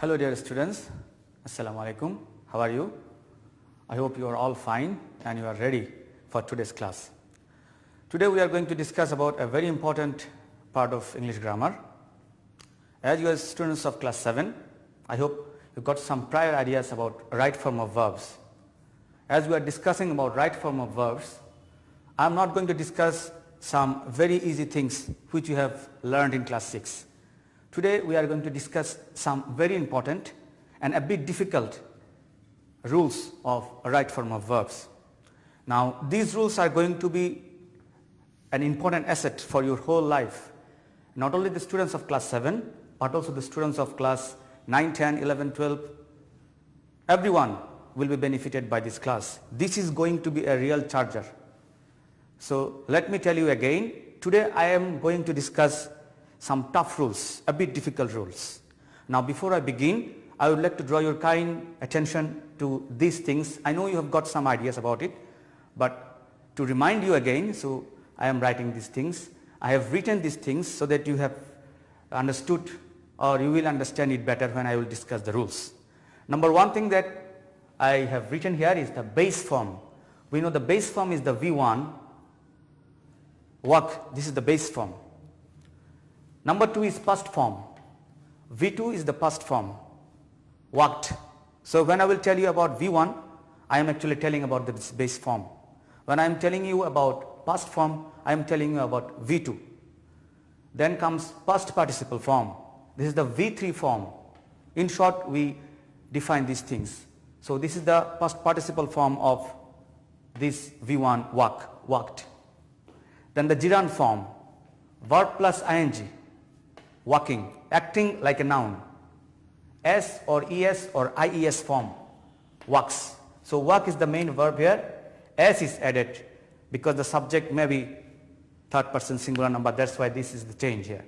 Hello dear students, Assalamu alaikum. How are you? I hope you are all fine and you are ready for today's class. Today we are going to discuss about a very important part of English grammar. As you are students of class 7, I hope you got some prior ideas about right form of verbs. As we are discussing about right form of verbs, I am not going to discuss some very easy things which you have learned in class 6. Today we are going to discuss some very important and a bit difficult rules of right form of verbs. Now these rules are going to be an important asset for your whole life. Not only the students of class 7 but also the students of class 9, 10, 11, 12. Everyone will be benefited by this class. This is going to be a real charger. So let me tell you again, today I am going to discuss some tough rules, a bit difficult rules. Now before I begin, I would like to draw your kind attention to these things. I know you have got some ideas about it, but to remind you again, so I am writing these things. I have written these things so that you have understood or you will understand it better when I will discuss the rules. Number one thing that I have written here is the base form. We know the base form is the V1, work, this is the base form. Number 2 is past form. V2 is the past form, worked. So when I will tell you about V1, I am actually telling about the base form. When I am telling you about past form, I am telling you about V2. Then comes past participle form. This is the V3 form. In short, we define these things. So this is the past participle form of this V1, worked. Then the gerund form, verb plus ing, working, acting like a noun. S or es or ies form, works. So work is the main verb here. S is added because the subject may be third person singular number. That's why this is the change here.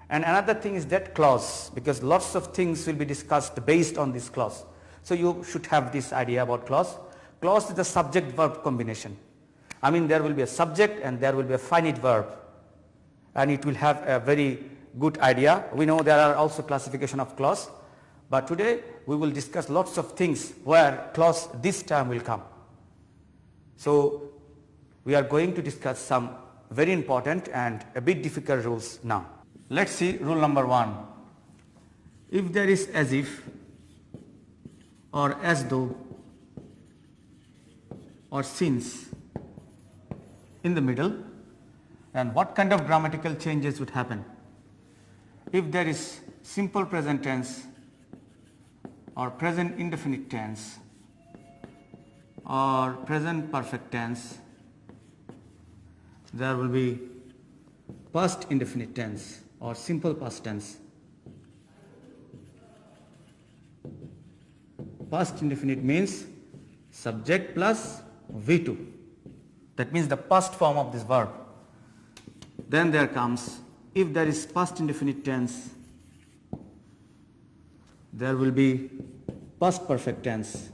And another thing is that clause, because lots of things will be discussed based on this clause. So you should have this idea about clause. Clause is the subject verb combination. I mean there will be a subject and there will be a finite verb, and it will have a very good idea. We know there are also classification of clause, but today we will discuss lots of things where clause this term will come. So we are going to discuss some very important and a bit difficult rules now. Let's see rule number 1. If there is as if or as though or since in the middle, then what kind of grammatical changes would happen? If there is simple present tense or present indefinite tense or present perfect tense, there will be past indefinite tense or simple past tense. Past indefinite means subject plus V2. That means the past form of this verb. Then there comes, if there is past indefinite tense, there will be past perfect tense.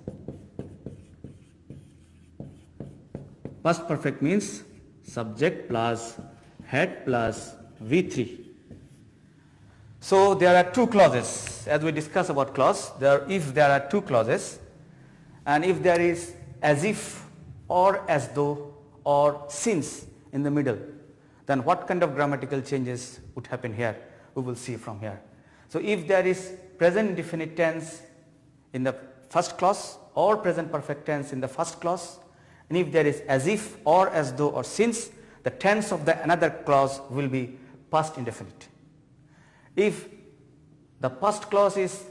Past perfect means subject plus head plus V3. So there are two clauses. As we discuss about clause, if there are two clauses, and if there is as if or as though or since in the middle, then what kind of grammatical changes would happen here? We will see from here. So if there is present indefinite tense in the first clause or present perfect tense in the first clause, and if there is as if or as though or since, the tense of the another clause will be past indefinite. If the first clause is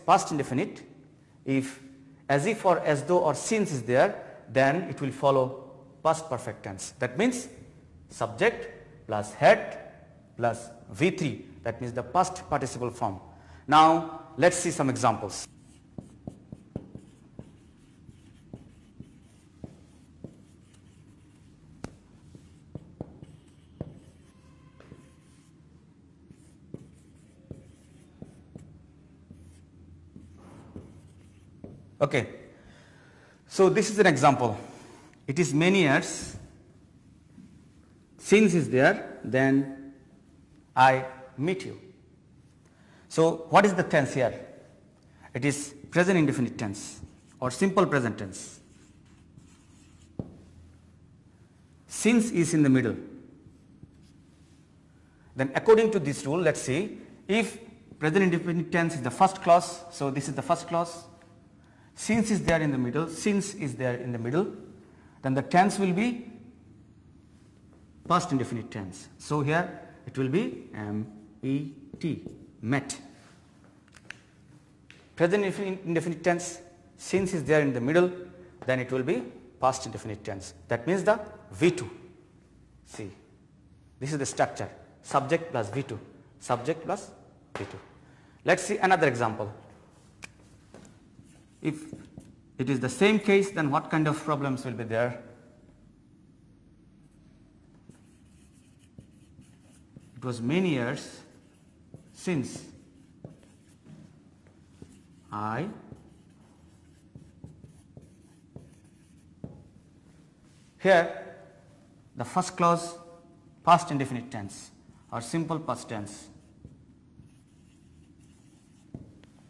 past indefinite, if as if or as though or since is there, then it will follow past perfect tense. That means subject plus head plus V3. That means the past participle form. Now let's see some examples. Okay, so this is an example. It is many years, since is there, then I meet you. So what is the tense here? It is present indefinite tense or simple present tense. Since is in the middle. Then according to this rule, let's see, if present indefinite tense is the first clause, so this is the first clause, since is there in the middle, since is there in the middle, then the tense will be past indefinite tense. So here it will be M-E-T, met. Present indefinite tense, since is there in the middle, then it will be past indefinite tense. That means the V2. See, this is the structure, subject plus V2, subject plus V2. Let's see another example. If it is the same case, then what kind of problems will be there? It was many years since I here the first clause past indefinite tense or simple past tense.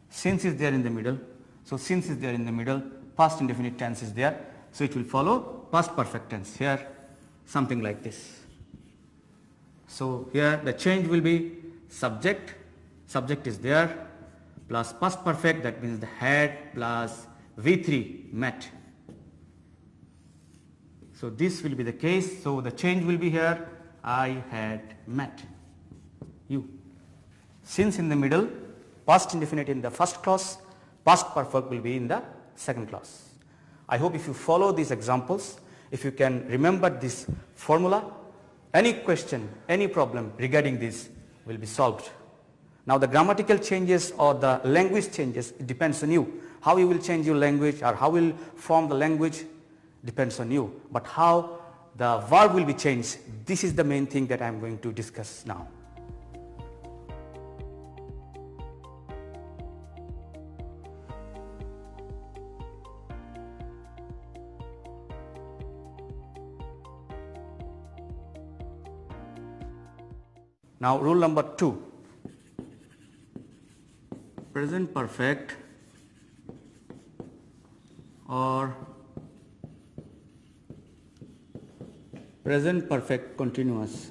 Since is there in the middle, so since is there in the middle, past indefinite tense is there, so it will follow past perfect tense here, something like this. So here the change will be subject, subject is there, plus past perfect, that means the had, plus V3, met. So this will be the case, so the change will be here, I had met you. Since in the middle, past indefinite in the first clause, past perfect will be in the second clause. I hope if you follow these examples, if you can remember this formula, any question, any problem regarding this will be solved. Now the grammatical changes or the language changes, it depends on you. How you will change your language or how you will form the language depends on you. But how the verb will be changed, this is the main thing that I am going to discuss now. Now rule number 2, present perfect or present perfect continuous.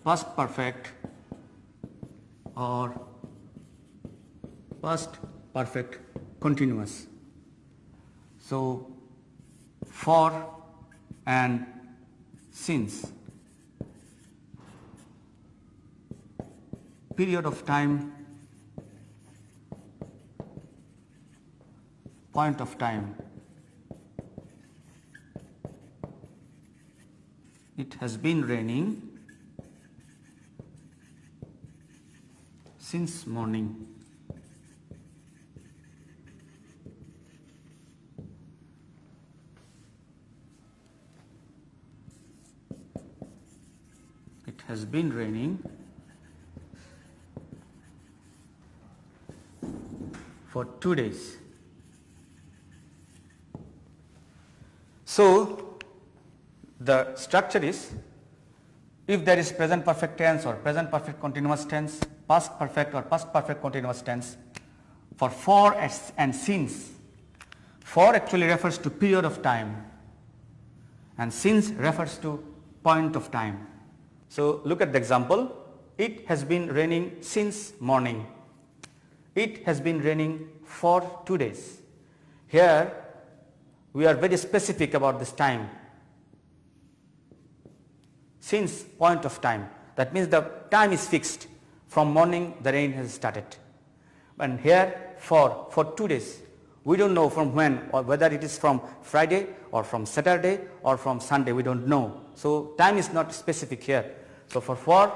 Past perfect or past perfect continuous. So for and since, period of time, point of time. It has been raining since morning. It has been raining for 2 days. So the structure is, if there is present perfect tense or present perfect continuous tense, past perfect or past perfect continuous tense, for and since, for actually refers to period of time and since refers to point of time. So look at the example, it has been raining since morning. It has been raining for 2 days. Here we are very specific about this time. Since, point of time, that means the time is fixed. From morning the rain has started. And here for 2 days, we don't know from when, or whether it is from Friday or from Saturday or from Sunday, we don't know. So time is not specific here. So for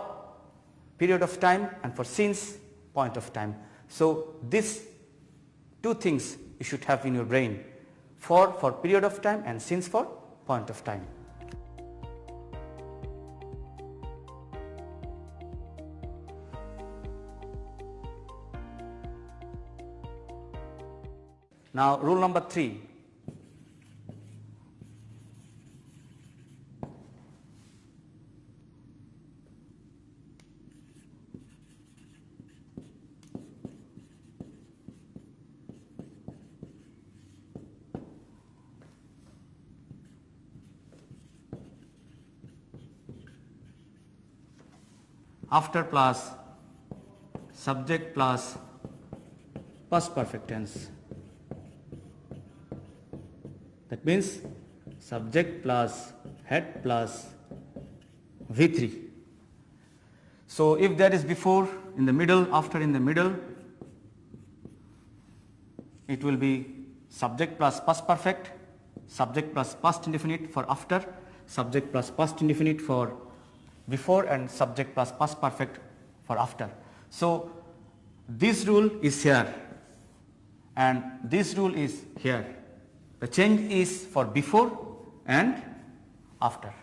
period of time and for since, point of time. So these two things you should have in your brain. For period of time and since for point of time. Now rule number 3. after plus subject plus past perfect tense. That means subject plus head plus V3. So if there is before, in the middle, after, in the middle, it will be subject plus past perfect, subject plus past indefinite for after, subject plus past indefinite for before, and subject plus past perfect for after. So this rule is here and this rule is here. The change is for before and after.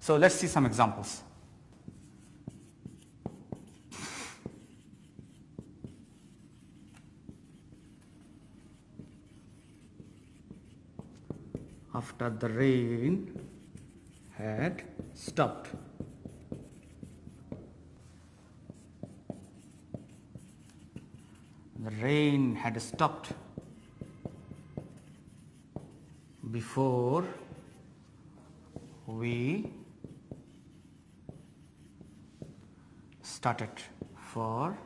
So let's see some examples. After the rain had stopped. The rain had stopped before we started for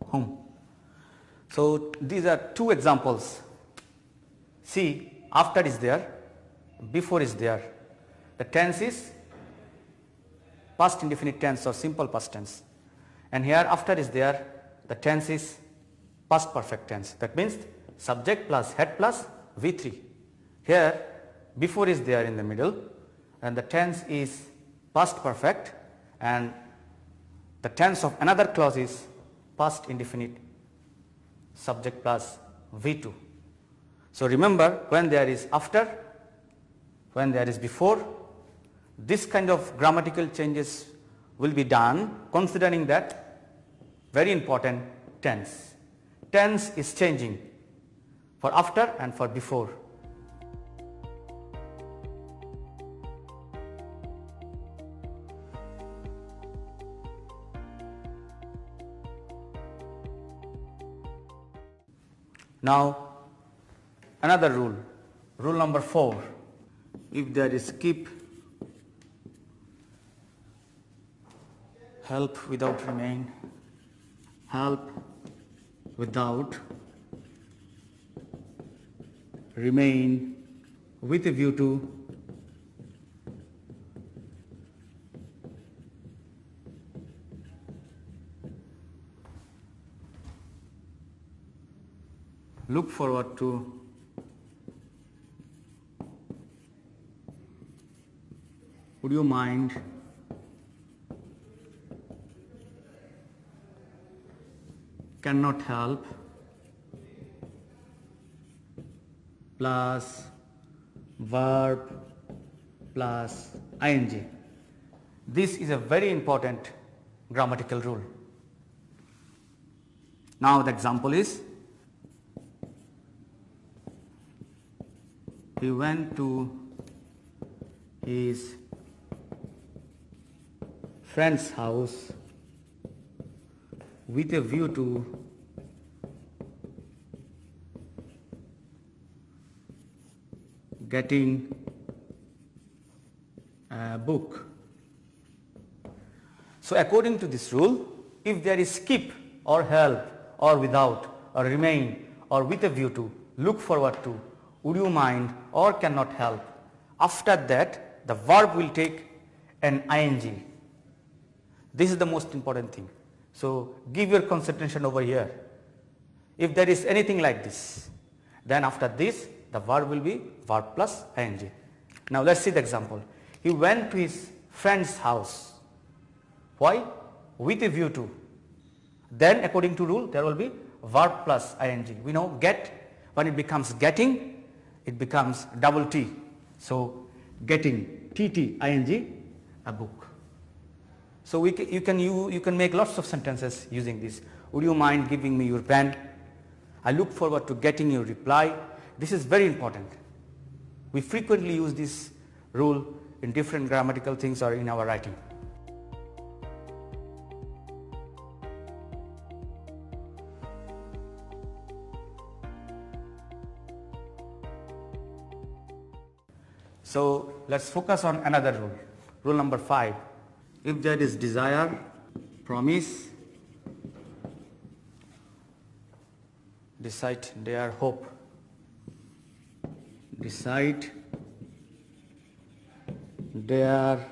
home. So these are two examples. See, after is there, before is there. The tense is past indefinite tense or simple past tense. And here after is there, the tense is past perfect tense. That means subject plus head plus V3. Here before is there in the middle and the tense is past perfect and the tense of another clause is past indefinite subject plus V2. So remember, when there is after, when there is before, this kind of grammatical changes will be done considering that very important tense. Tense is changing for after and for before. Now another rule, rule number 4. If there is skip, help without remain, help without remain with a view to look forward to would you mind cannot help plus verb plus ing. This is a very important grammatical rule. Now the example is, he went to his friend's house with a view to getting a book. So according to this rule, if there is skip or help or without or remain or with a view to, look forward to, would you mind or cannot help, after that the verb will take an ing. This is the most important thing. So give your concentration over here. If there is anything like this, then after this the verb will be verb plus ing. Now let's see the example. He went to his friend's house. Why? With a view to. Then according to rule there will be verb plus ing. We know get, when it becomes getting, it becomes double T. So getting, TT, ing, a book. So you can make lots of sentences using this. Would you mind giving me your pen? I look forward to getting your reply. This is very important. We frequently use this rule in different grammatical things or in our writing. So let's focus on another rule. Rule number 5. If there is desire, promise, decide, dare, hope. Decide, dare,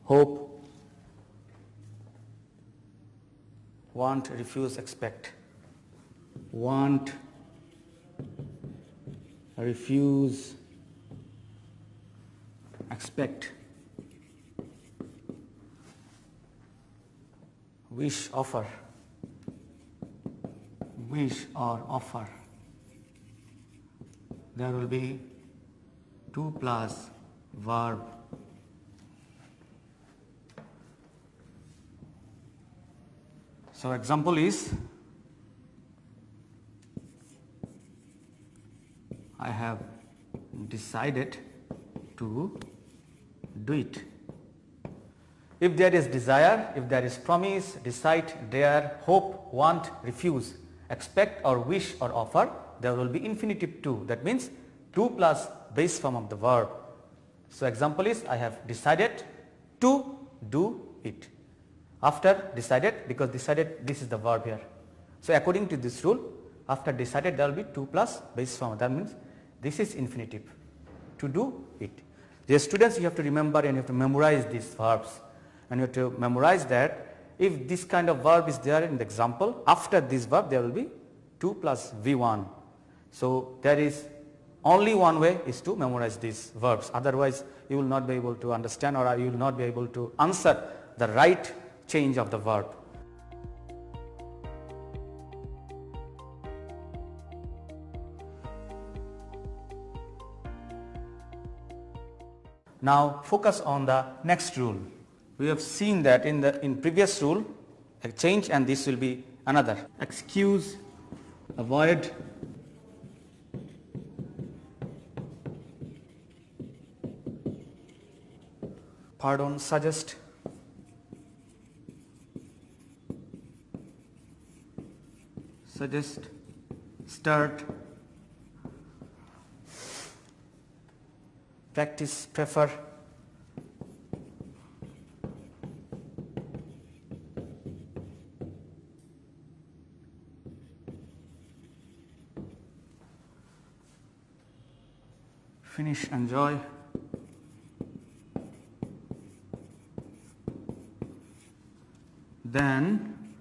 hope, want, refuse, expect. Want, refuse, expect. Wish, offer. Wish or offer. There will be 2 plus verb. So example is, I have decided to do it. If there is desire, if there is promise, decide, dare, hope, want, refuse, expect or wish or offer, there will be infinitive to. That means 2 plus base form of the verb. So example is, I have decided to do it. After decided, because decided, this is the verb here. So according to this rule, after decided there will be 2 plus base form. That means this is infinitive, to do it. Dear students, you have to remember and you have to memorize these verbs. And you have to memorize that if this kind of verb is there in the example, after this verb there will be 2 plus V1. So there is only one way is to memorize these verbs. Otherwise you will not be able to understand, or you will not be able to answer the right change of the verb. Now focus on the next rule. We have seen that in previous rule a change, and this will be another. Excuse, avoid, pardon, suggest, start, practice, prefer, finish, enjoy, then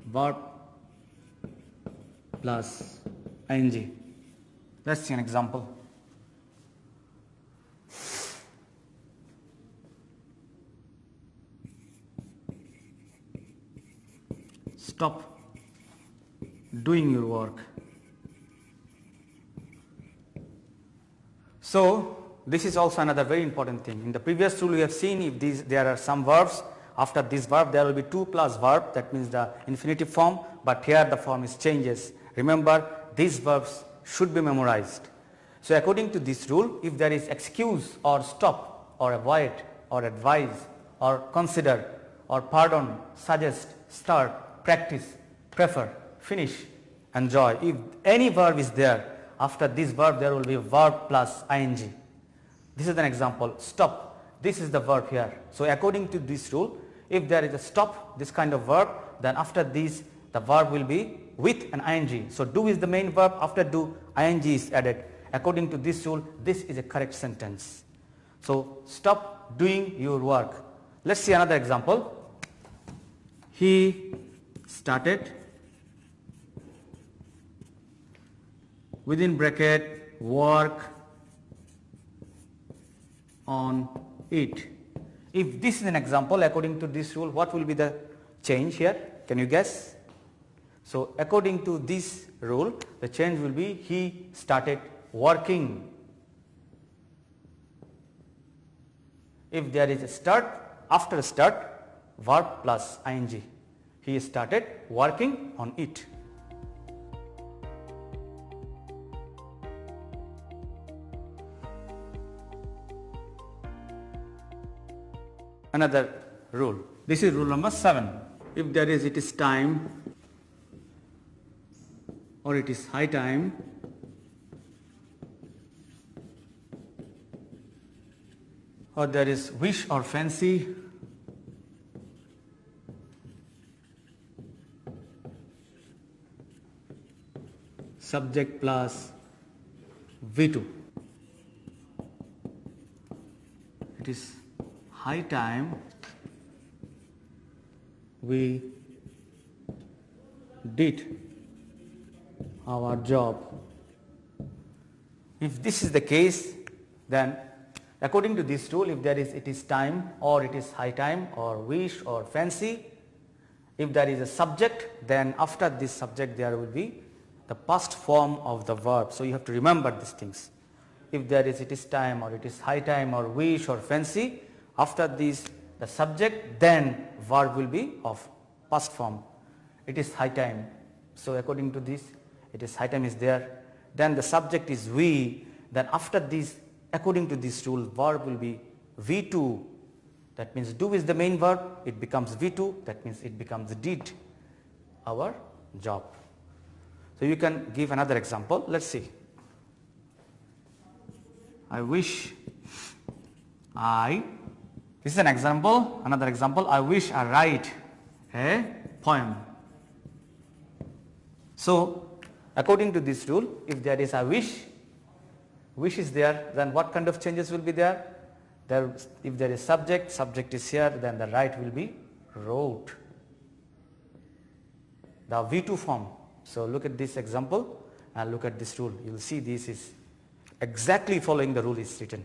verb plus ing. Let's see an example. Stop doing your work. So this is also another very important thing. In the previous rule we have seen, if there are some verbs, after this verb there will be 2 plus verb, that means the infinitive form, but here the form is changes. Remember, these verbs should be memorized. So according to this rule, if there is excuse or stop or avoid or advise or consider or pardon, suggest, start, practice, prefer, finish, enjoy, if any verb is there, after this verb there will be verb plus ing. This is an example. Stop. This is the verb here. So according to this rule, if there is a stop, this kind of verb, then after this the verb will be with an ing. So do is the main verb, after do ing is added. According to this rule, this is a correct sentence. So stop doing your work. Let's see another example. He started, within bracket, work on it. If this is an example, according to this rule, what will be the change here? Can you guess? So according to this rule, the change will be he started working. If there is a start, after start, verb plus ing. He started working on it. Another rule. This is rule number 7. If there is, it is time or it is high time, or there is wish or fancy, subject plus V2. It is high time we did our job. If this is the case, then according to this rule, if there is it is time or it is high time or wish or fancy, if there is a subject, then after this subject there will be the past form of the verb. So you have to remember these things. If there is it is time or it is high time or wish or fancy, after this the subject, then verb will be of past form. It is high time. So according to this, it is high time is there. Then the subject is we. Then after this, according to this rule, verb will be V2. That means do is the main verb. It becomes V2. That means it becomes did our job. So you can give another example. Let's see. I wish this is an example. Another example. I wish I write a poem. So according to this rule, if there is a wish is there, then what kind of changes will be there? If there is subject is here, then the write will be wrote. The V2 form. So look at this example and look at this rule. You will see this is exactly following the rule is written.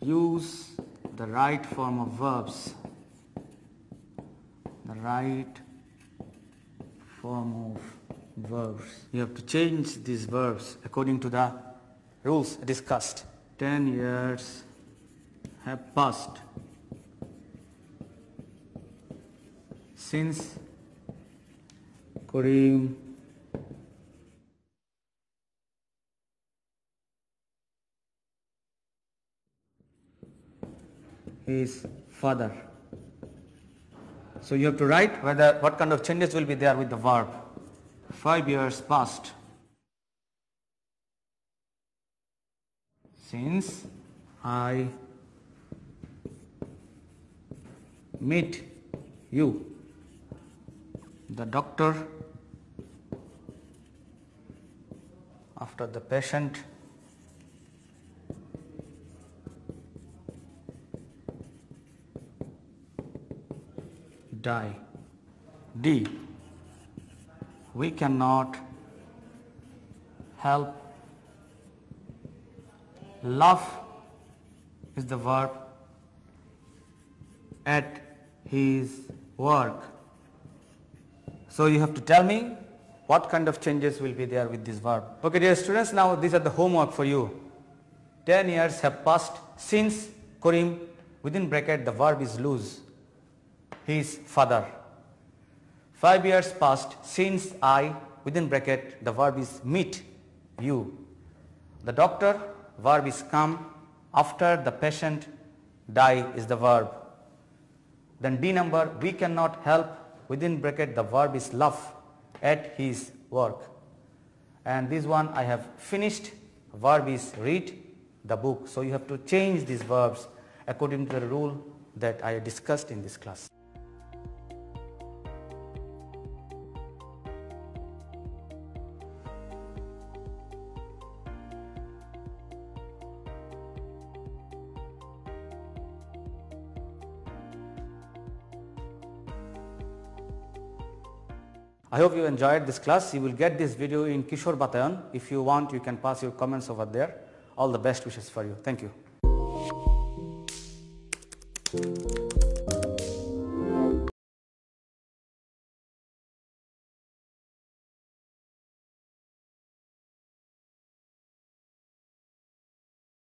Use the right form of verbs. The right form of verbs. You have to change these verbs according to the rules discussed. 10 years have passed since Kareem his father. So you have to write what kind of changes will be there with the verb. 5 years passed since I met you. The doctor, after the patient die. D. We cannot help. Laugh is the verb at his work. So you have to tell me what kind of changes will be there with this verb. Okay dear students, now these are the homework for you. 10 years have passed since Kareem, within bracket the verb is lose, his father. 5 years passed since I, within bracket the verb is meet, you. The doctor, verb is come, after the patient, die is the verb. Then D number, we cannot help, within bracket the verb is laugh, at his work. And this one I have finished, verb is read the book. So you have to change these verbs according to the rule that I discussed in this class. I hope you enjoyed this class. You will get this video in Kishore Batayan. If you want, you can pass your comments over there. All the best wishes for you. Thank you.